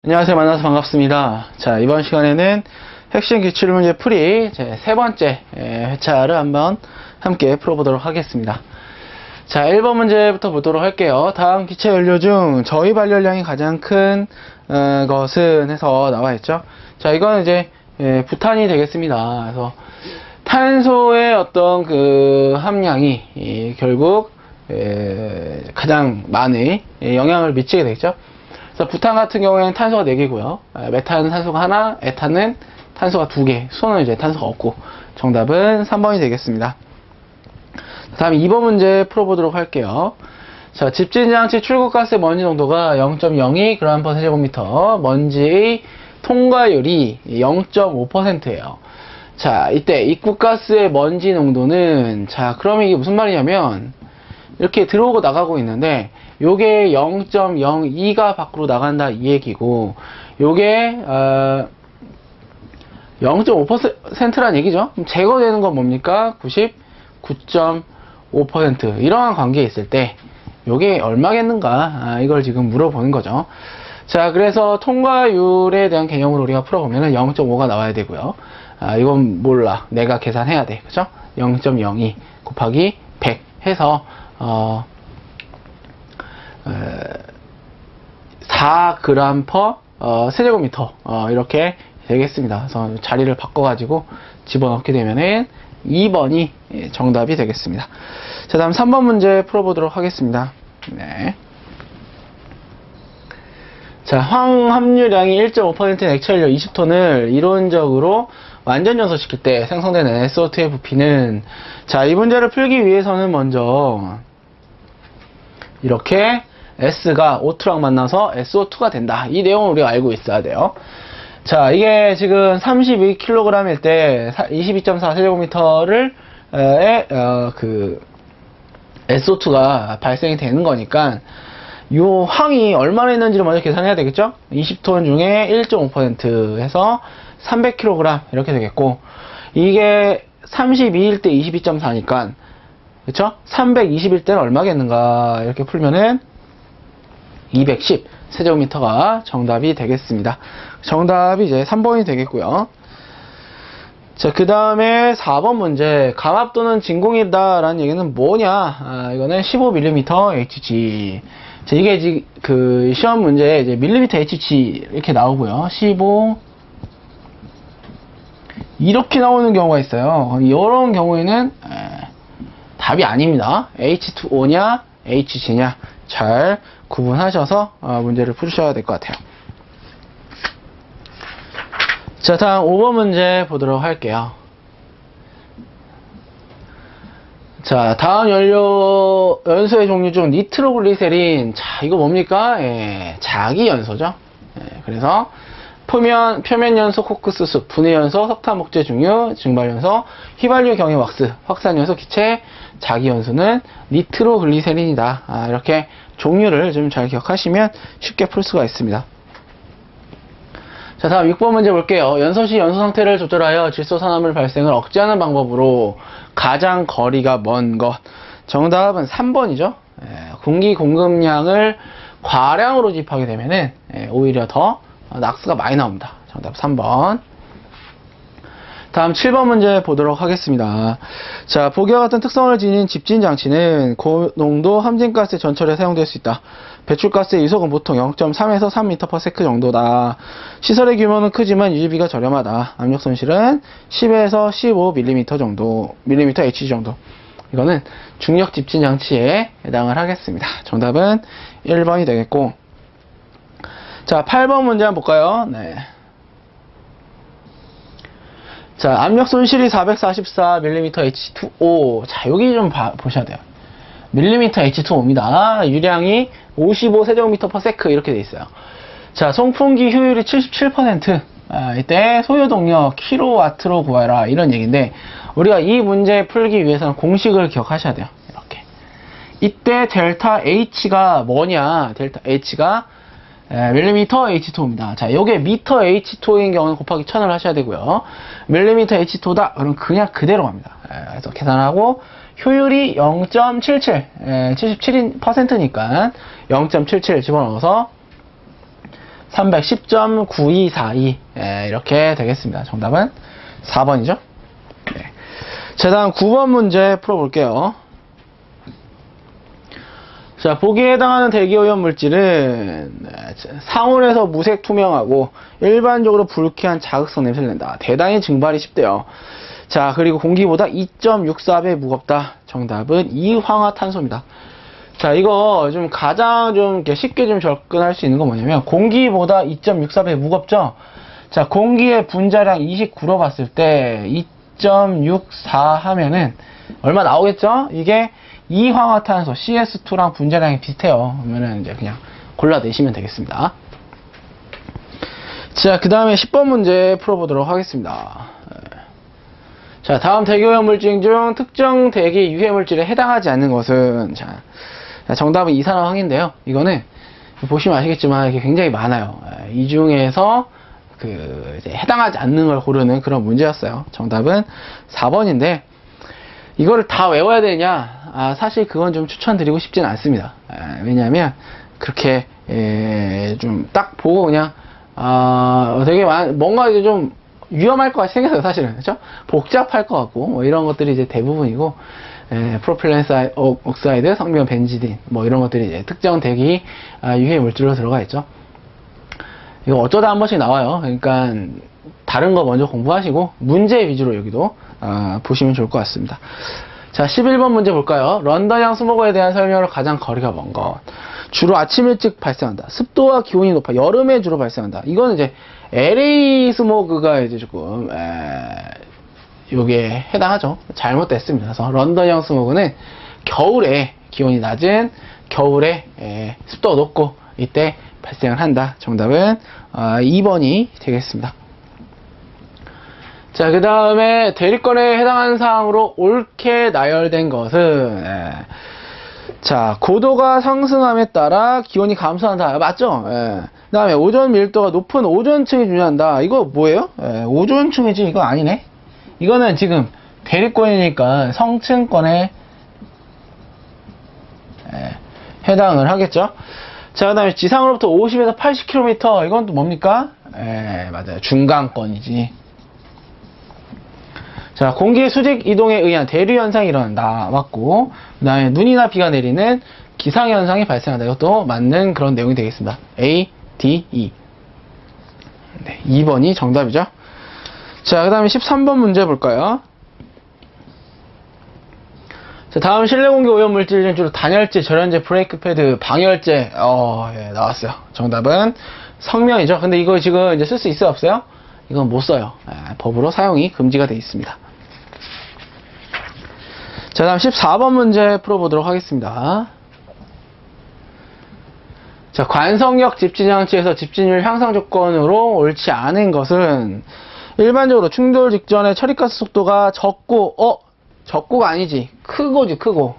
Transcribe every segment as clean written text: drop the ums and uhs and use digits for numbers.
안녕하세요. 만나서 반갑습니다. 자, 이번 시간에는 핵심 기출문제 풀이 제 세 번째 회차를 한번 함께 풀어보도록 하겠습니다. 자, 1번 문제부터 보도록 할게요. 다음 기체 연료 중 저희 발열량이 가장 큰 것은 해서 나와 있죠. 자, 이건 이제 부탄이 되겠습니다. 그래서 탄소의 어떤 그 함량이 결국 가장 많이 영향을 미치게 되겠죠. 그래서 부탄 같은 경우에는 탄소가 4개고요. 메탄은 탄소가 하나, 에탄은 탄소가 2개. 수소는 이제 탄소가 없고. 정답은 3번이 되겠습니다. 다음 2번 문제 풀어보도록 할게요. 자, 집진장치 출구가스 먼지 농도가 0.02g/세제곱미터, 먼지의 통과율이 0.5%예요. 자, 이때 입구가스의 먼지 농도는, 자, 그러면 이게 무슨 말이냐면 이렇게 들어오고 나가고 있는데 요게 0.02가 밖으로 나간다 이 얘기고, 요게 0.5%란 얘기죠. 그럼 제거되는 건 뭡니까? 99.5%. 이러한 관계에 있을 때 요게 얼마겠는가, 이걸 지금 물어보는 거죠. 자, 그래서 통과율에 대한 개념으로 우리가 풀어보면 0.5가 나와야 되고요. 이건 몰라, 내가 계산해야 돼, 그죠? 0.02 곱하기 100 해서 4g/세제곱미터 이렇게 되겠습니다. 그래서 자리를 바꿔가지고 집어넣게 되면은 2번이 정답이 되겠습니다. 자, 다음 3번 문제 풀어보도록 하겠습니다. 네. 자, 황함유량이 1.5%인 액체연료 20톤을 이론적으로 완전 연소시킬 때 생성되는 SO2의 부피는, 자, 이 문제를 풀기 위해서는 먼저 이렇게 S가 O2랑 만나서 SO2가 된다. 이 내용을 우리가 알고 있어야 돼요. 자, 이게 지금 32kg일 때 22.4세제곱미터를 그 SO2가 발생이 되는 거니까 요 항이 얼마나 있는지를 먼저 계산해야 되겠죠? 20톤 중에 1.5% 해서 300kg 이렇게 되겠고, 이게 32일 때 22.4니까 그쵸? 320일 때는 얼마겠는가, 이렇게 풀면은 210 세제곱미터가 정답이 되겠습니다. 정답이 이제 3번이 되겠고요. 자, 그 다음에 4번 문제. 감압도는 진공이다 라는 얘기는 뭐냐? 이거는 15mm Hg. 자, 이게 그 시험 문제에 이제 밀리미터 Hg 이렇게 나오고요. 15 이렇게 나오는 경우가 있어요. 이런 경우에는 답이 아닙니다. H2O냐 Hg냐 잘 구분하셔서 문제를 풀으셔야 될 것 같아요. 자, 다음 5번 문제 보도록 할게요. 자, 다음 연소의 종류 중 니트로글리세린, 자, 이거 뭡니까? 자기 연소죠. 그래서 표면 연소 코크스수, 분해 연소 석탄 목재 중유, 증발 연소 휘발유 경해 왁스, 확산 연소 기체, 자기 연소는 니트로글리세린이다. 이렇게 종류를 좀 잘 기억하시면 쉽게 풀 수가 있습니다. 자, 다음 6번 문제 볼게요. 연소 시 연소 상태를 조절하여 질소산화물 발생을 억제하는 방법으로 가장 거리가 먼 것. 정답은 3번이죠. 공기 공급량을 과량으로 집하게 되면은 오히려 더 낙스가 많이 나옵니다. 정답 3번. 다음 7번 문제 보도록 하겠습니다. 자, 보기와 같은 특성을 지닌 집진 장치는 고농도 함진가스 전철에 사용될 수 있다. 배출가스의 이속은 보통 0.3에서 3m/s 정도다. 시설의 규모는 크지만 유지비가 저렴하다. 압력 손실은 10에서 15mm 정도, Hg 정도. 이거는 중력 집진 장치에 해당을 하겠습니다. 정답은 1번이 되겠고. 자, 8번 문제 한번 볼까요? 네. 자, 압력 손실이 444mm H2O. 자, 여기 좀 보셔야 돼요. 밀리미터 H2O입니다. 유량이 55세제곱미터/s 이렇게 돼 있어요. 자, 송풍기 효율이 77%. 이때 소요동력 킬로와트로 구하라, 이런 얘기인데, 우리가 이 문제 풀기 위해서는 공식을 기억하셔야 돼요. 이렇게. 이때 델타 H가 뭐냐? 델타 H가 밀리미터 H2O입니다. 자, 요게 미터 H2O인 경우는 곱하기 1000을 하셔야 되고요. 밀리미터 H2O다? 그럼 그냥 그대로 갑니다. 그래서 계산하고 효율이 0.77, 77%니까 0.77 집어넣어서 310.9242 이렇게 되겠습니다. 정답은 4번이죠. 네. 자, 다음 9번 문제 풀어볼게요. 자, 보기에 해당하는 대기오염 물질은 상온에서 무색 투명하고 일반적으로 불쾌한 자극성 냄새를 낸다. 대단히 증발이 쉽대요. 자, 그리고 공기보다 2.64배 무겁다. 정답은 이황화탄소입니다. 자, 이거 좀 가장 좀 이렇게 쉽게 좀 접근할 수 있는 건 뭐냐면, 공기보다 2.64배 무겁죠? 자, 공기의 분자량 29로 봤을 때 2.64 하면은 얼마 나오겠죠? 이게 이황화탄소 CS2랑 분자량이 비슷해요. 그러면은 이제 그냥 골라내시면 되겠습니다. 자, 그 다음에 10번 문제 풀어보도록 하겠습니다. 자, 다음 대기오염 물질 중 특정 대기 유해 물질에 해당하지 않는 것은, 자, 정답은 이산화황인데요. 이거는 보시면 아시겠지만 이게 굉장히 많아요. 이 중에서 이제 해당하지 않는 걸 고르는 그런 문제였어요. 정답은 4번인데, 이거를 다 외워야 되냐? 사실 그건 좀 추천드리고 싶지는 않습니다. 왜냐하면 그렇게 좀 딱 보고 그냥 되게 뭔가 이제 좀 위험할 것 같이 생겼어요. 사실은. 그렇죠? 복잡할 것 같고 뭐 이런 것들이 이제 대부분이고, 프로필렌 옥사이드, 성면 벤지딘 뭐 이런 것들이 이제 특정 대기 유해 물질로 들어가 있죠. 이거 어쩌다 한 번씩 나와요. 그러니까 다른 거 먼저 공부하시고 문제 위주로 여기도 보시면 좋을 것 같습니다. 자, 11번 문제 볼까요? 런던형 스모그에 대한 설명으로 가장 거리가 먼 것. 주로 아침 일찍 발생한다. 습도와 기온이 높아. 여름에 주로 발생한다. 이거는 이제 LA 스모그가 이제 조금 요게 해당하죠. 잘못됐습니다. 그래서 런던형 스모그는 겨울에 기온이 낮은 겨울에 습도가 높고 이때 발생을 한다. 정답은 2번이 되겠습니다. 자, 그 다음에 대리권에 해당하는 사항으로 옳게 나열된 것은, 자, 고도가 상승함에 따라 기온이 감소한다. 맞죠? 그 다음에 오존 밀도가 높은 오존층이 중요한다. 이거 뭐예요? 오존층이지. 이거 아니네. 이거는 지금 대리권이니까 성층권에 해당을 하겠죠. 자, 그 다음에 지상으로부터 50에서 80km. 이건 또 뭡니까? 맞아요. 중간권이지. 자, 공기의 수직 이동에 의한 대류 현상이 일어난다. 맞고, 그 다음에 눈이나 비가 내리는 기상 현상이 발생한다. 이것도 맞는 그런 내용이 되겠습니다. A, D, E. 네, 2번이 정답이죠. 자, 그 다음에 13번 문제 볼까요? 자, 다음 실내 공기 오염 물질 중 주로 단열재, 절연재, 브레이크 패드, 방열재. 나왔어요. 정답은 성면이죠. 근데 이거 지금 이제 쓸 수 있어요, 없어요? 이건 못 써요. 법으로 사용이 금지가 되어 있습니다. 자, 다음 14번 문제 풀어보도록 하겠습니다. 자, 관성력 집진장치에서 집진율 향상 조건으로 옳지 않은 것은 일반적으로 충돌 직전에 처리가스 속도가 적고, 적고가 아니지. 크고지, 크고.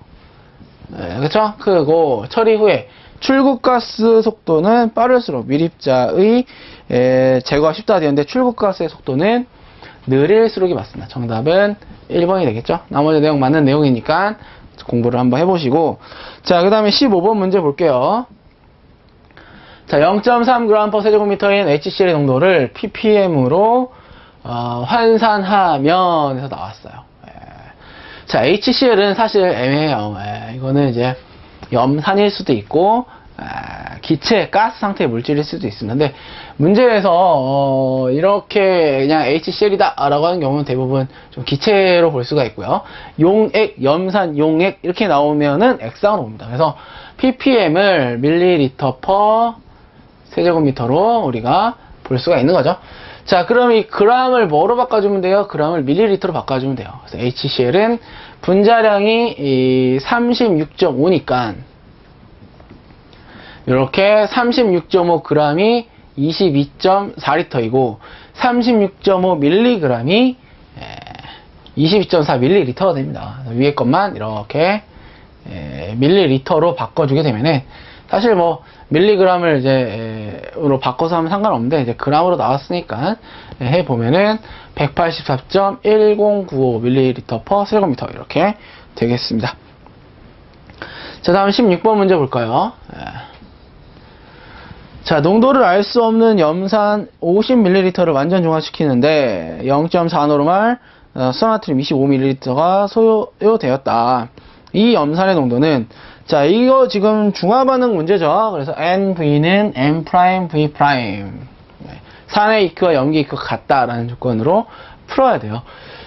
그쵸? 크고, 처리 후에 출국가스 속도는 빠를수록 밀입자의 제거가 쉽다 되었는데 출국가스의 속도는 느릴수록이 맞습니다. 정답은 1번이 되겠죠? 나머지 내용 맞는 내용이니까 공부를 한번 해보시고. 자, 그 다음에 15번 문제 볼게요. 자, 0.3g 세제곱미터인 HCl의 농도를 ppm으로 환산하면 해서 나왔어요. 자, HCl은 사실 애매해요. 이거는 이제 염산일 수도 있고 기체, 가스 상태의 물질일 수도 있습니다. 근데 문제에서 이렇게 그냥 HCl이다 라고 하는 경우는 대부분 좀 기체로 볼 수가 있고요. 용액, 염산, 용액 이렇게 나오면은 액상으로 봅니다. 그래서 ppm을 밀리리터 퍼 세제곱미터로 우리가 볼 수가 있는 거죠. 자, 그럼 이 g을 뭐로 바꿔주면 돼요? g을 밀리리터로 바꿔주면 돼요. 그래서 HCl은 분자량이 36.5니까 이렇게 36.5g이 22.4리터이고 36.5mg이 22.4ml가 됩니다. 위에 것만 이렇게 밀리리터로 바꿔주게 되면은 사실 뭐 밀리그램을 이제로 바꿔서 하면 상관없는데 이제 g으로 나왔으니까 해보면은 184.1095ml per 세제곱미터 이렇게 되겠습니다. 자, 다음 16번 문제 볼까요? 자, 농도를 알 수 없는 염산 50ml를 완전 중화시키는데 0.4노르말 수산나트륨 25ml가 소요되었다. 이 염산의 농도는, 자, 이거 지금 중화 반응 문제죠. 그래서 NV는 N'V', 산의 이크와 염기 이크가 같다라는 조건으로 풀어야 돼요.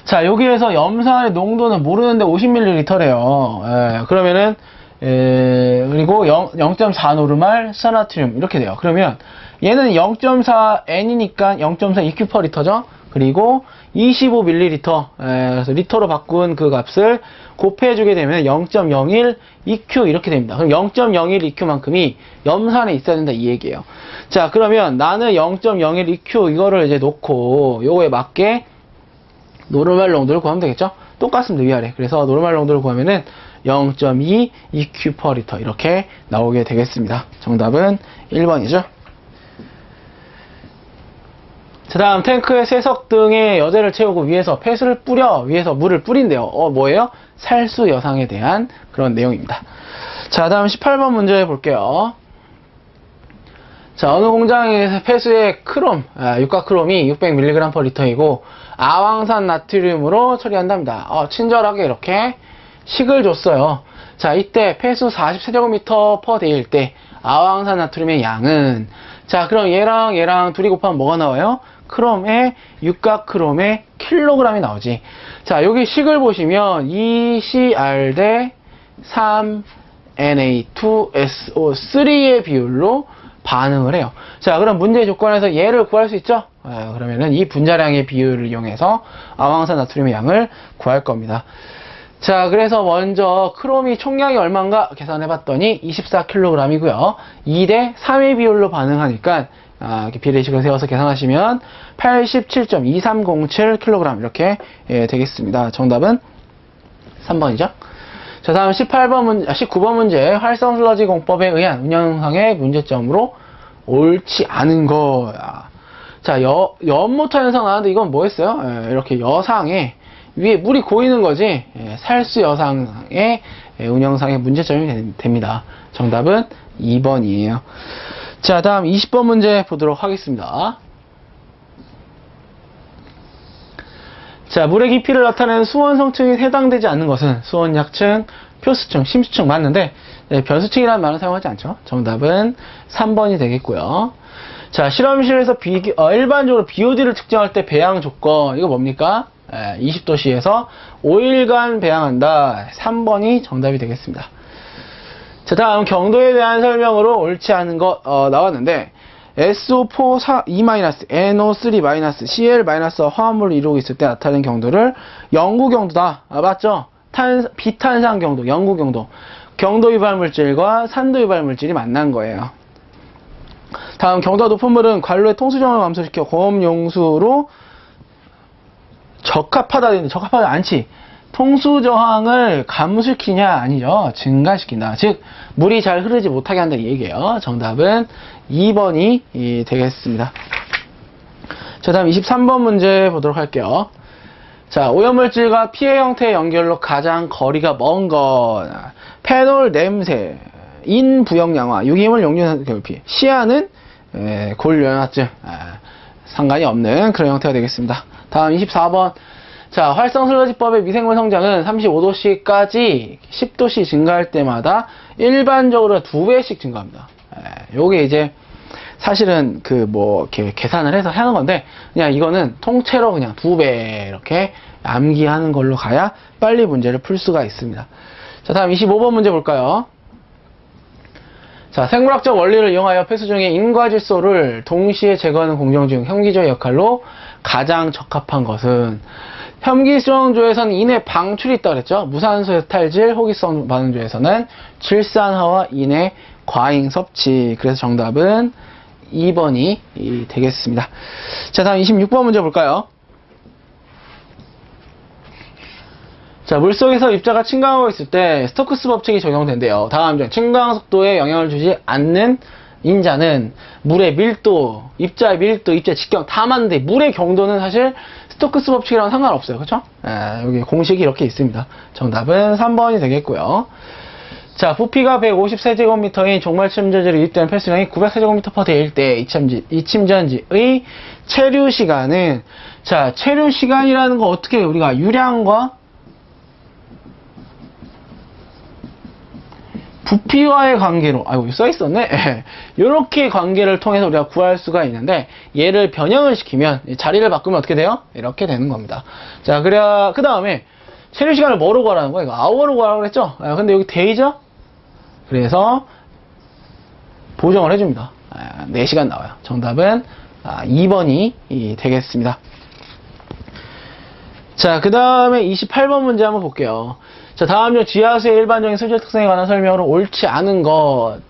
자, 여기에서 염산의 농도는 모르는데 50ml래요. 그러면은 그리고 0.4노르말 수산나트륨 이렇게 돼요. 그러면 얘는 0.4N이니까 0.4 EQ/L죠. 그리고 25ml, 그래서 리터로 바꾼 그 값을 곱해주게 되면 0.01 EQ 이렇게 됩니다. 그럼 0.01 EQ만큼이 염산에 있어야 된다 이 얘기예요. 자, 그러면 나는 0.01 EQ 이거를 이제 놓고 요거에 맞게 노르말 농도를 구하면 되겠죠? 똑같습니다, 위아래. 그래서 노르말 농도를 구하면은 0.2 EQ/L 이렇게 나오게 되겠습니다. 정답은 1번이죠. 자, 다음 탱크에 세석 등의 여제를 채우고 위에서 폐수를 뿌려 위에서 물을 뿌린대요. 뭐예요? 살수 여상에 대한 그런 내용입니다. 자, 다음 18번 문제 볼게요. 자, 어느 공장에서 폐수의 크롬, 육가크롬이 600mg/L이고 아황산 나트륨으로 처리한답니다. 친절하게 이렇게 식을 줬어요. 자, 이때 폐수 40세제곱미터/day일 때 아황산 나트륨의 양은, 자, 그럼 얘랑 둘이 곱하면 뭐가 나와요? 크롬에 육가크롬의 킬로그램이 나오지. 자, 여기 식을 보시면 2Cr 대 3Na2SO3의 비율로 반응을 해요. 자, 그럼 문제 조건에서 얘를 구할 수 있죠? 그러면은 이 분자량의 비율을 이용해서 아황산 나트륨의 양을 구할 겁니다. 자, 그래서 먼저 크롬이 총량이 얼마인가 계산해 봤더니 24kg이고요. 2대 3의 비율로 반응하니까 이렇게 비례식을 세워서 계산하시면 87.2307kg 이렇게 되겠습니다. 정답은 3번이죠. 자, 다음 19번 문제. 활성 슬러지 공법에 의한 운영상의 문제점으로 옳지 않은 거. 자, 연모터 현상 나왔는데 이건 뭐였어요? 이렇게 여상에 위에 물이 고이는 거지. 살수 여상의 운영상의 문제점이 됩니다. 정답은 2번이에요. 자, 다음 20번 문제 보도록 하겠습니다. 자, 물의 깊이를 나타내는 수원 성층이 해당되지 않는 것은 수원 약층, 표수층, 심수층 맞는데 변수층이라는 말은 사용하지 않죠. 정답은 3번이 되겠고요. 자, 실험실에서 일반적으로 BOD를 측정할 때 배양 조건, 이거 뭡니까? 20도씨에서 5일간 배양한다. 3번이 정답이 되겠습니다. 자, 다음 경도에 대한 설명으로 옳지 않은 거 나왔는데 SO4 2-, NO3-, Cl- 화합물을 이루고 있을 때 나타내는 경도를 영구경도다. 맞죠? 비탄산 경도, 영구경도. 경도 유발 물질과 산도 유발 물질이 만난 거예요. 다음 경도가 높은 물은 관로의 통수정을 감소시켜 고압용수로 적합하다 되는데 적합하지 않지. 통수 저항을 감소시키냐? 아니죠. 증가시킨다. 즉 물이 잘 흐르지 못하게 한다 이 얘기예요. 정답은 2번이 되겠습니다. 자, 다음 23번 문제 보도록 할게요. 자, 오염물질과 피해 형태의 연결로 가장 거리가 먼 것. 페놀 냄새, 인부역 양화, 유기물 용융 결핍. 시야는 골연화증, 상관이 없는 그런 형태가 되겠습니다. 다음 24번. 자, 활성슬러지법의 미생물 성장은 35도씨까지 10도씨 증가할 때마다 일반적으로 2배씩 증가합니다. 요게 이제 사실은 이렇게 계산을 해서 하는 건데, 그냥 이거는 통째로 그냥 2배 이렇게 암기하는 걸로 가야 빨리 문제를 풀 수가 있습니다. 자, 다음 25번 문제 볼까요? 자, 생물학적 원리를 이용하여 폐수 중의 인과질소를 동시에 제거하는 공정 중 혐기조의 역할로 가장 적합한 것은, 혐기성조에서는 인의 방출이 있다고 그랬죠. 무산소에서 탈질, 호기성 반응조에서는 질산화와 인의 과잉 섭취. 그래서 정답은 2번이 되겠습니다. 자, 다음 26번 문제 볼까요? 자, 물속에서 입자가 침강하고 있을 때 스토크스 법칙이 적용된대요. 다음 중 침강 속도에 영향을 주지 않는 인자는 물의 밀도, 입자의 밀도, 입자의 직경 다 맞는데 물의 경도는 사실 스토크스 법칙이랑 상관없어요. 그렇죠? 여기 공식이 이렇게 있습니다. 정답은 3번이 되겠고요. 자, 부피가 150세제곱미터인 종말침전지로 유입되는 폐수량이 900세제곱미터/데이일 때 이침전지의 체류 시간은, 자, 체류 시간이라는 거 어떻게 우리가 유량과 부피와의 관계로, 아이고, 써있었네? 이렇게 관계를 통해서 우리가 구할 수가 있는데, 얘를 변형을 시키면, 자리를 바꾸면 어떻게 돼요? 이렇게 되는 겁니다. 자, 그래야, 그 다음에, 체류 시간을 뭐로 구하라는 거야? 이거 아워로 구하라고 그랬죠? 근데 여기 데이죠? 그래서, 보정을 해줍니다. 4시간 나와요. 정답은 2번이 되겠습니다. 자, 그 다음에 28번 문제 한번 볼게요. 자, 다음 중 지하수의 일반적인 수질 특성에 관한 설명으로 옳지 않은 것.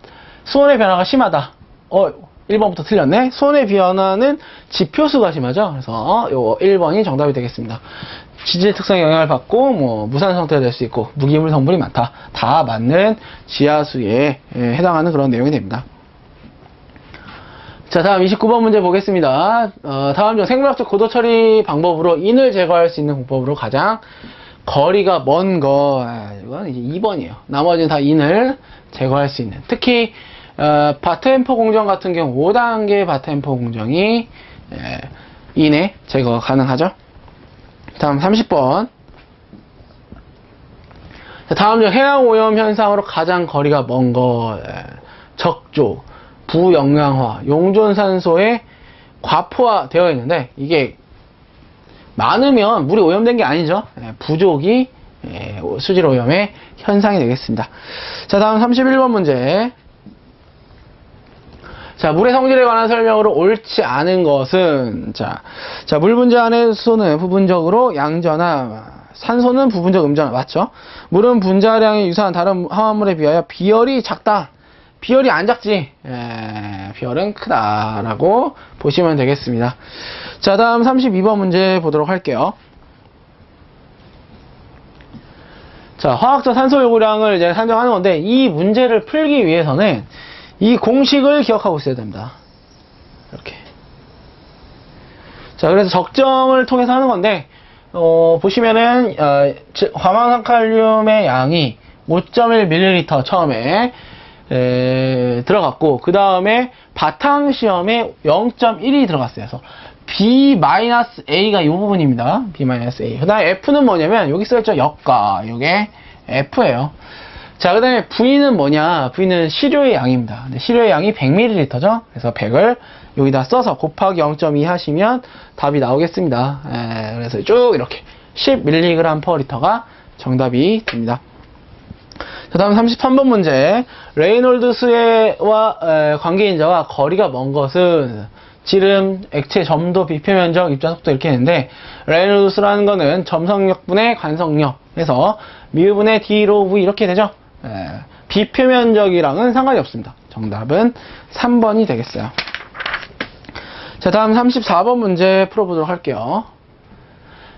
수온의 변화가 심하다. 1번부터 틀렸네. 수온의 변화는 지표수가 심하죠. 그래서 요 1번이 정답이 되겠습니다. 지질 특성에 영향을 받고 뭐 무산 상태가 될 수 있고 무기물 성분이 많다. 다 맞는 지하수에 해당하는 그런 내용이 됩니다. 자, 다음 29번 문제 보겠습니다. 다음 중 생물학적 고도 처리 방법으로 인을 제거할 수 있는 공법으로 가장 거리가 먼 거. 이건 이제 2번이에요. 나머지는 다 인을 제거할 수 있는. 특히 바트앰퍼 공정 같은 경우 5단계 바트앰퍼 공정이 인의 제거가 가능하죠. 다음 30번. 다음 중 해양 오염 현상으로 가장 거리가 먼 거. 적조, 부영양화, 용존산소에 과포화 되어 있는데, 이게 많으면 물이 오염된 게 아니죠. 부족이 수질 오염의 현상이 되겠습니다. 자, 다음 31번 문제. 자, 물의 성질에 관한 설명으로 옳지 않은 것은, 자, 물 분자 안의 수소는 부분적으로 양전화, 산소는 부분적 음전화, 맞죠? 물은 분자량이 유사한 다른 화합물에 비하여 비열이 작다. 비열이 안 작지. 비열은 크다라고 보시면 되겠습니다. 자, 다음 32번 문제 보도록 할게요. 자, 화학적 산소 요구량을 이제 산정하는 건데, 이 문제를 풀기 위해서는 이 공식을 기억하고 있어야 됩니다. 이렇게. 자, 그래서 적정을 통해서 하는 건데, 보시면은, 과망산칼륨의 양이 5.1ml 처음에, 들어갔고, 그 다음에 바탕시험에 0.1이 들어갔어요. 그래서 B-A가 이 부분입니다. B-A. 그 다음에 F는 뭐냐면, 여기 써있죠? 역가. 이게 F예요. 자, 그 다음에 V는 뭐냐? V는 시료의 양입니다. 근데 시료의 양이 100ml죠? 그래서 100을 여기다 써서 곱하기 0.2 하시면 답이 나오겠습니다. 그래서 쭉 이렇게 10mg/L가 정답이 됩니다. 자, 다음 33번 문제. 레이놀드 수와 관계인자와 거리가 먼 것은 지름, 액체, 점도, 비표면적, 입자 속도 이렇게 있는데, 레이놀드 수라는 거는 점성력분의 관성력 해서 미분의 D로 V 이렇게 되죠. 비표면적이랑은 상관이 없습니다. 정답은 3번이 되겠어요. 자, 다음 34번 문제 풀어보도록 할게요.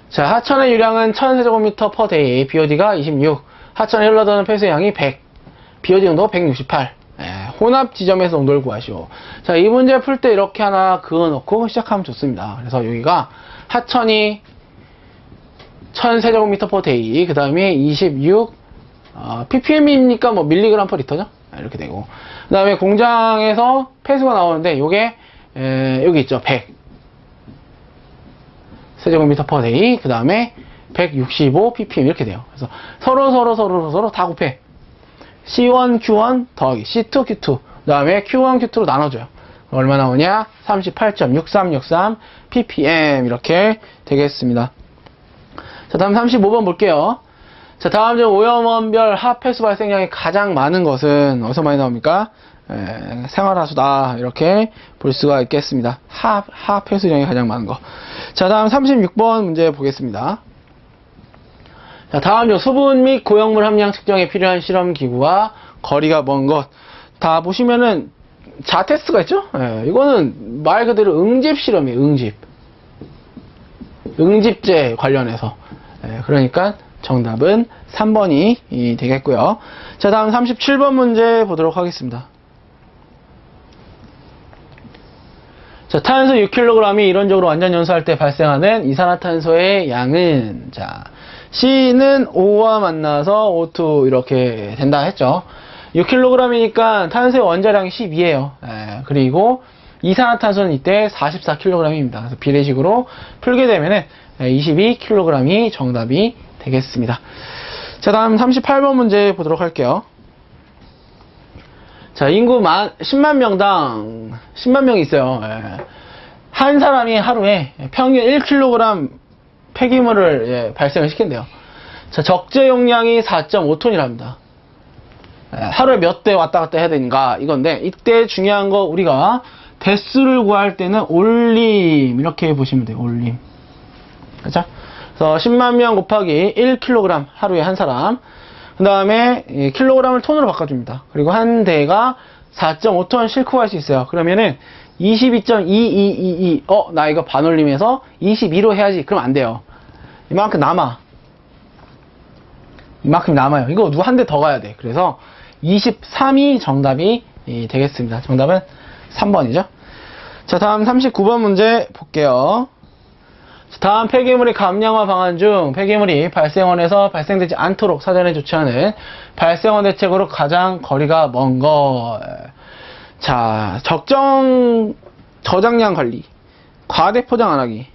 자, 하천의 유량은 1000세제곱미터/데이, BOD가 26, 하천에 흘러드는 폐수의 양이 100, BOD 농도 168. 혼합 지점에서 농도를 구하시오. 자, 이 문제 풀 때 이렇게 하나 그어놓고 시작하면 좋습니다. 그래서 여기가 하천이 1000세제곱미터/데이, 그 다음에 26, ppm이니까 뭐 밀리그램/리터죠. 이렇게 되고, 그 다음에 공장에서 폐수가 나오는데 요게 여기 있죠. 100 세제곱미터/데이, 그 다음에 165 ppm 이렇게 돼요. 그래서 서로 다 곱해. C1, Q1 더하기 C2, Q2, 그 다음에 Q1, Q2로 나눠줘요. 얼마 나오냐? 38.6363 ppm 이렇게 되겠습니다. 자, 다음 35번 볼게요. 자, 다음 중 오염원별 합폐수 발생량이 가장 많은 것은 어디서 많이 나옵니까? 생활하수다. 이렇게 볼 수가 있겠습니다. 합폐수량이 가장 많은 거. 자, 다음 36번 문제 보겠습니다. 자, 다음 중 수분 및 고형물 함량 측정에 필요한 실험 기구와 거리가 먼 것. 다 보시면은 자테스트가 있죠? 이거는 말 그대로 응집 실험이에요. 응집제 관련해서. 그러니까 정답은 3번이 되겠고요. 자, 다음 37번 문제 보도록 하겠습니다. 자, 탄소 6kg이 이론적으로 완전 연소할 때 발생하는 이산화탄소의 양은, 자, C는 O와 만나서 O2 이렇게 된다 했죠. 6kg이니까 탄소의 원자량이 12예요. 그리고 이산화탄소는 이때 44kg입니다. 그래서 비례식으로 풀게 되면은 22kg이 정답이 되겠습니다. 자, 다음 38번 문제 보도록 할게요. 자, 인구 10만 명당 10만 명이 있어요. 한 사람이 하루에 평균 1kg 폐기물을 발생을 시킨대요. 자, 적재 용량이 4.5톤이랍니다. 하루에 몇 대 왔다 갔다 해야 되는가 이건데, 이때 중요한 거 우리가 대수를 구할 때는 올림 이렇게 보시면 돼요. 올림. 그렇죠? 그래서 10만 명 곱하기 1kg 하루에 한 사람. 그 다음에 킬로그램을 톤으로 바꿔줍니다. 그리고 한 대가 4.5톤 싣고 갈 수 있어요. 그러면은 22.2222 나 이거 반올림해서 22로 해야지. 그럼 안 돼요. 이만큼 남아. 이만큼 남아요. 이거 누구 한 대 더 가야 돼. 그래서 23이 정답이 되겠습니다. 정답은 3번이죠. 자, 다음 39번 문제 볼게요. 다음 폐기물의 감량화 방안 중 폐기물이 발생원에서 발생되지 않도록 사전에 조치하는 발생원 대책으로 가장 거리가 먼 것. 자, 적정 저장량 관리, 과대 포장 안 하기,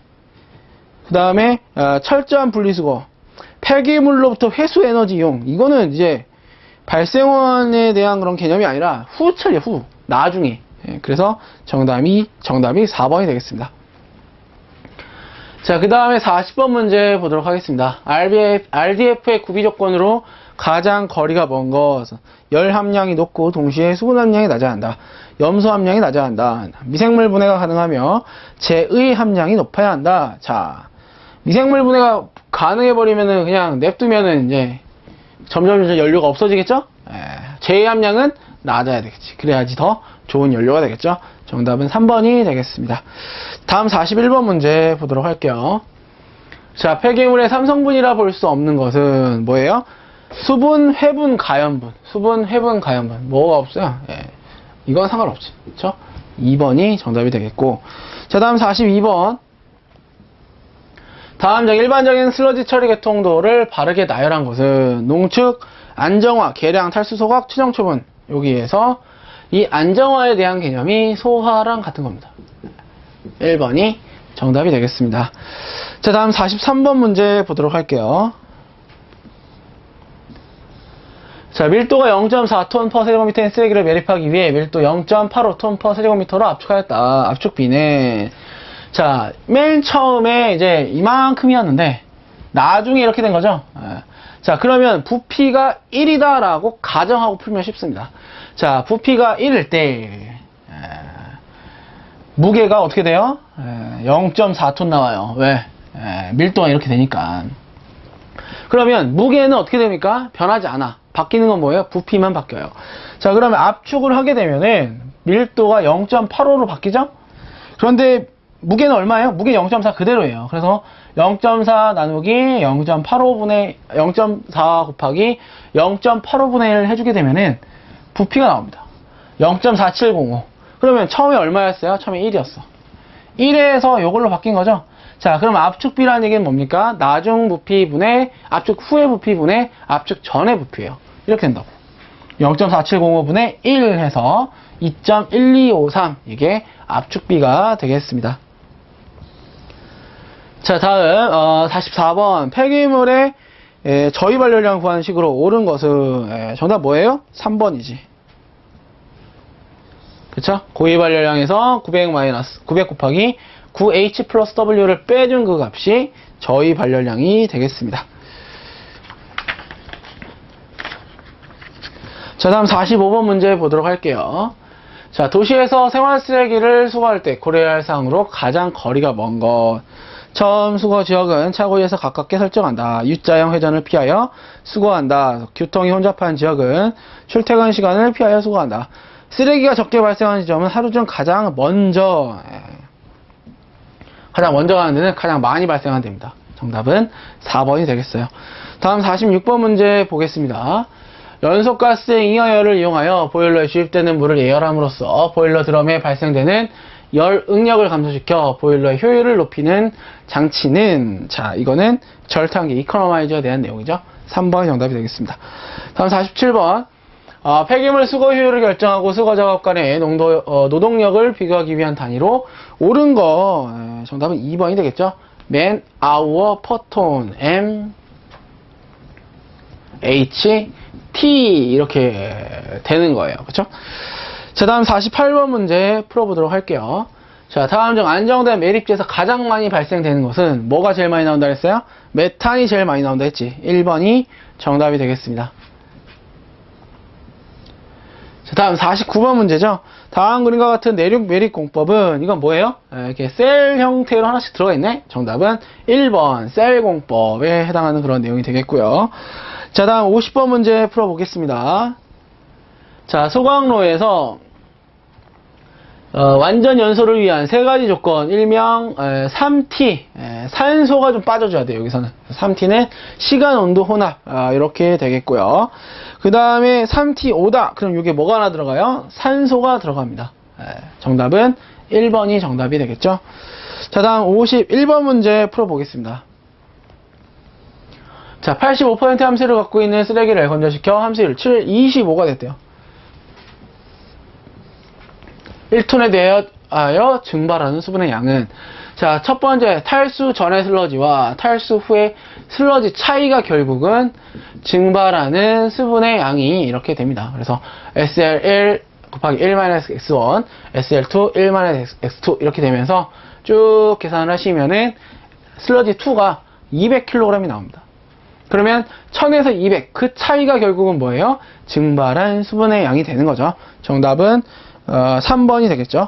그 다음에 철저한 분리수거, 폐기물로부터 회수 에너지 이용. 이거는 이제 발생원에 대한 그런 개념이 아니라 후 처리야, 후. 나중에. 그래서 정답이 4번이 되겠습니다. 자, 그 다음에 40번 문제 보도록 하겠습니다. RDF의 구비 조건으로 가장 거리가 먼 것. 열 함량이 높고 동시에 수분 함량이 낮아야 한다. 염소 함량이 낮아야 한다. 미생물 분해가 가능하며 재의 함량이 높아야 한다. 자, 미생물 분해가 가능해버리면은 그냥 냅두면은 이제 점점 연료가 없어지겠죠? 재의 함량은 낮아야 되겠지. 그래야지 더 좋은 연료가 되겠죠? 정답은 3번이 되겠습니다. 다음 41번 문제 보도록 할게요. 자, 폐기물의 3성분이라 볼 수 없는 것은 뭐예요? 수분, 회분, 가연분. 수분, 회분, 가연분. 뭐가 없어요? 이건 상관없지. 그쵸? 2번이 정답이 되겠고. 자, 다음 42번. 다음 중 일반적인 슬러지 처리 계통도를 바르게 나열한 것은 농축, 안정화, 계량, 탈수, 소각, 추정, 초분. 여기에서 이 안정화에 대한 개념이 소화랑 같은 겁니다. 1번이 정답이 되겠습니다. 자, 다음 43번 문제 보도록 할게요. 자, 밀도가 0.4톤 per 세제곱미터인 쓰레기를 매립하기 위해 밀도 0.85톤 per 세제곱미터로 압축하였다. 압축비는, 자, 맨 처음에 이제 이만큼이었는데 나중에 이렇게 된 거죠. 자, 그러면 부피가 1이다라고 가정하고 풀면 쉽습니다. 자, 부피가 1일 때 무게가 어떻게 돼요? 0.4톤 나와요. 왜? 밀도가 이렇게 되니까. 그러면 무게는 어떻게 됩니까? 변하지 않아. 바뀌는 건 뭐예요? 부피만 바뀌어요. 자, 그러면 압축을 하게 되면은 밀도가 0.85로 바뀌죠? 그런데 무게는 얼마예요? 무게 0.4 그대로예요. 그래서 0.4 나누기 0.4 곱하기 0.85분의 1 해주게 되면은 부피가 나옵니다. 0.4705. 그러면 처음에 얼마였어요? 처음에 1이었어. 1에서 이걸로 바뀐 거죠? 자, 그럼 압축비라는 얘기는 뭡니까? 나중 부피분의 압축 후의 부피분의 압축 전의 부피예요. 이렇게 된다고. 0.4705분의 1 해서 2.1253 이게 압축비가 되겠습니다. 자, 다음 44번 폐기물의 저희 발열량 구하는 식으로 옳은 것은 정답 뭐예요? 3번이지. 그쵸? 고위 발열량에서 900 곱하기 9H 플러스 W를 빼준 그 값이 저희 발열량이 되겠습니다. 자, 다음 45번 문제 보도록 할게요. 자, 도시에서 생활 쓰레기를 수거할 때 고려해야 할 사항으로 가장 거리가 먼 것. 처음 수거 지역은 차고위에서 가깝게 설정한다. U자형 회전을 피하여 수거한다. 교통이 혼잡한 지역은 출퇴근 시간을 피하여 수거한다. 쓰레기가 적게 발생하는 지점은 하루 중 가장 먼저 가는 데는 가장 많이 발생하는 데입니다. 정답은 4번이 되겠어요. 다음 46번 문제 보겠습니다. 연소가스의 잉여열을 이용하여 보일러에 주입되는 물을 예열함으로써 보일러 드럼에 발생되는 열 응력을 감소시켜 보일러의 효율을 높이는 장치는, 자, 이거는 절탄기 이코노마이저에 대한 내용이죠. 3번이 정답이 되겠습니다. 다음 47번. 폐기물 수거 효율을 결정하고 수거 작업 간의 노동력을 비교하기 위한 단위로 옳은 거, 정답은 2번이 되겠죠. man hour per ton, m h t 이렇게 되는 거예요. 그렇죠? 자, 다음 48번 문제 풀어보도록 할게요. 자, 다음 중 안정된 매립지에서 가장 많이 발생되는 것은 뭐가 제일 많이 나온다 했어요? 메탄이 제일 많이 나온다 했지. 1번이 정답이 되겠습니다. 자, 다음 49번 문제죠. 다음 그림과 같은 내륙 매립 공법은, 이건 뭐예요? 이렇게 셀 형태로 하나씩 들어가 있네. 정답은 1번 셀 공법에 해당하는 그런 내용이 되겠고요. 자, 다음 50번 문제 풀어보겠습니다. 자, 소각로에서 완전 연소를 위한 세 가지 조건, 일명 3T, 산소가 좀 빠져줘야 돼요. 여기서는 3T는 시간, 온도, 혼합, 이렇게 되겠고요. 그 다음에 3T5다. 그럼 이게 뭐가 하나 들어가요? 산소가 들어갑니다. 정답은 1번이 정답이 되겠죠. 자, 다음 51번 문제 풀어보겠습니다. 자, 85% 함수를 갖고 있는 쓰레기를 건조시켜 함수율 25가 됐대요. 1톤에 대하여 증발하는 수분의 양은, 자, 첫 번째 탈수 전의 슬러지와 탈수 후의 슬러지 차이가 결국은 증발하는 수분의 양이 이렇게 됩니다. 그래서 SL1 곱하기 1-X1, SL2 1-X2 이렇게 되면서 쭉 계산을 하시면은 슬러지 2가 200kg이 나옵니다. 그러면 1000에서 200, 그 차이가 결국은 뭐예요? 증발한 수분의 양이 되는 거죠. 정답은 3번이 되겠죠.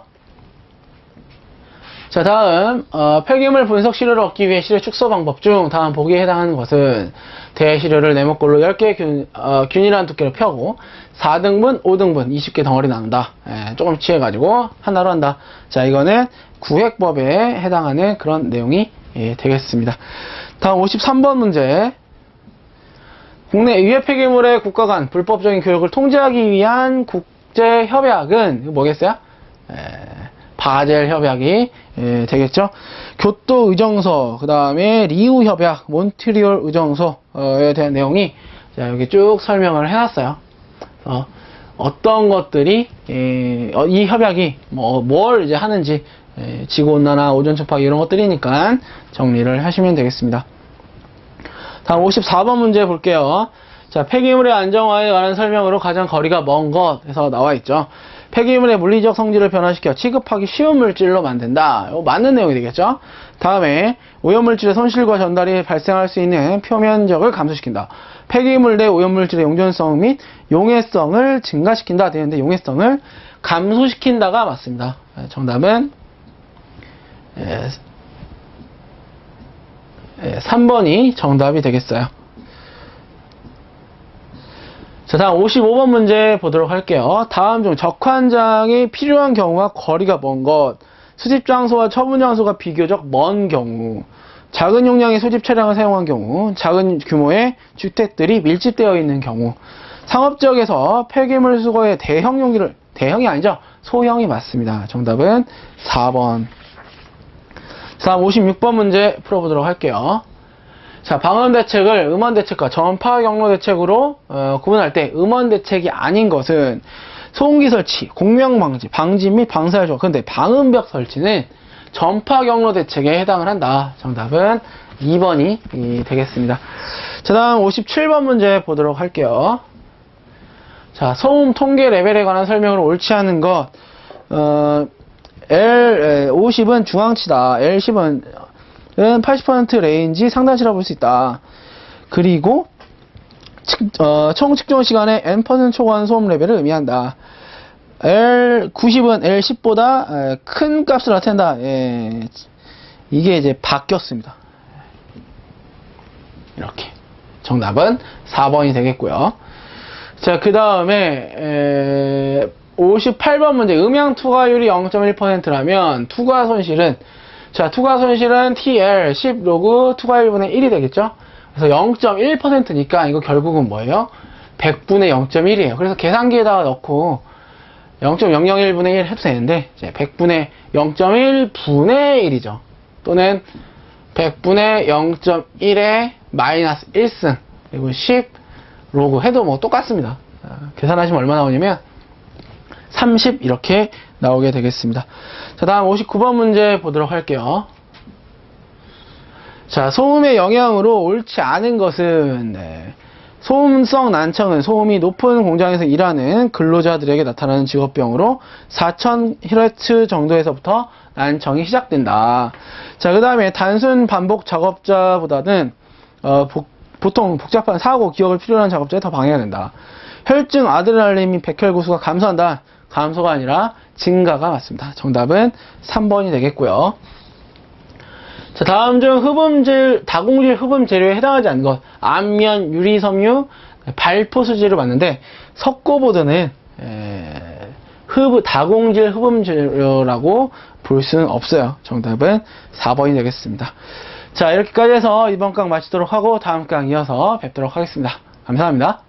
자, 다음 폐기물 분석 시료를 얻기 위해 시료 축소 방법 중 다음 보기에 해당하는 것은 대시료를 네모꼴로 10개의 균일한 두께로 펴고 4등분, 5등분 20개 덩어리 나눈다. 조금 취해가지고 하나로 한다. 자, 이거는 구획법에 해당하는 그런 내용이 되겠습니다. 다음 53번 문제. 국내 유해 폐기물의 국가 간 불법적인 교역을 통제하기 위한 국제 협약은 뭐겠어요? 바젤 협약이 되겠죠. 교토 의정서, 그 다음에 리우 협약, 몬트리올 의정서에 대한 내용이, 자, 여기 쭉 설명을 해놨어요. 어떤 것들이 이 협약이 뭘 이제 하는지, 지구 온난화, 오존 침파 이런 것들이니까 정리를 하시면 되겠습니다. 다음 54번 문제 볼게요. 자, 폐기물의 안정화에 관한 설명으로 가장 거리가 먼 것에서 나와 있죠. 폐기물의 물리적 성질을 변화시켜 취급하기 쉬운 물질로 만든다. 이거 맞는 내용이 되겠죠. 다음에 오염물질의 손실과 전달이 발생할 수 있는 표면적을 감소시킨다. 폐기물 내 오염물질의 용존성 및 용해성을 증가시킨다 되는데 용해성을 감소시킨다가 맞습니다. 정답은 3번이 정답이 되겠어요. 자, 다음 55번 문제 보도록 할게요. 다음 중 적환장이 필요한 경우와 거리가 먼 것, 수집 장소와 처분 장소가 비교적 먼 경우, 작은 용량의 수집 차량을 사용한 경우, 작은 규모의 주택들이 밀집되어 있는 경우, 상업지역에서 폐기물 수거의 대형 용기를, 대형이 아니죠, 소형이 맞습니다. 정답은 4번. 다음 56번 문제 풀어보도록 할게요. 자, 방음 대책을 음원 대책과 전파 경로 대책으로 구분할 때 음원 대책이 아닌 것은 소음기 설치, 공명 방지 및 방사열 조각. 근데 방음벽 설치는 전파 경로 대책에 해당을 한다. 정답은 2번이 되겠습니다. 자, 다음 57번 문제 보도록 할게요. 자, 소음 통계 레벨에 관한 설명을 옳지 않은 것. L50은 중앙치다. L10은 80% 레인지 상단치라 볼 수 있다. 그리고 총 측정 시간에 N% 초과한 소음 레벨을 의미한다. L90은 L10보다 큰 값을 나타낸다. 이게 이제 바뀌었습니다. 이렇게. 정답은 4번이 되겠고요. 자, 그 다음에 58번 문제. 음향 투과율이 0.1%라면 투과 손실은, 자, 투과 손실은 TL 10 로그 투과 1분의 1이 되겠죠? 그래서 0.1%니까 이거 결국은 뭐예요? 100분의 0.1이에요. 그래서 계산기에다가 넣고 0.001분의 1 해도 되는데, 이제 100분의 0.1분의 1이죠. 또는 100분의 0.1의 마이너스 1승, 그리고 10 로그 해도 뭐 똑같습니다. 계산하시면 얼마 나오냐면 30 이렇게 나오게 되겠습니다. 자, 다음 59번 문제 보도록 할게요. 자, 소음의 영향으로 옳지 않은 것은, 소음성 난청은 소음이 높은 공장에서 일하는 근로자들에게 나타나는 직업병으로 4000Hz 정도에서부터 난청이 시작된다. 자, 그 다음에 단순 반복 작업자보다는 보통 복잡한 사고, 기억을 필요로 하는 작업자에 더 방해가 된다. 혈중 아드레날린 및 백혈구수가 감소한다. 감소가 아니라 증가가 맞습니다. 정답은 3번이 되겠고요. 자, 다음 중 다공질 흡음 재료에 해당하지 않는 것. 안면, 유리섬유, 발포수지를 봤는데 석고보드는 다공질 흡음 재료라고 볼 수는 없어요. 정답은 4번이 되겠습니다. 자, 이렇게까지 해서 이번 강 마치도록 하고 다음 강 이어서 뵙도록 하겠습니다. 감사합니다.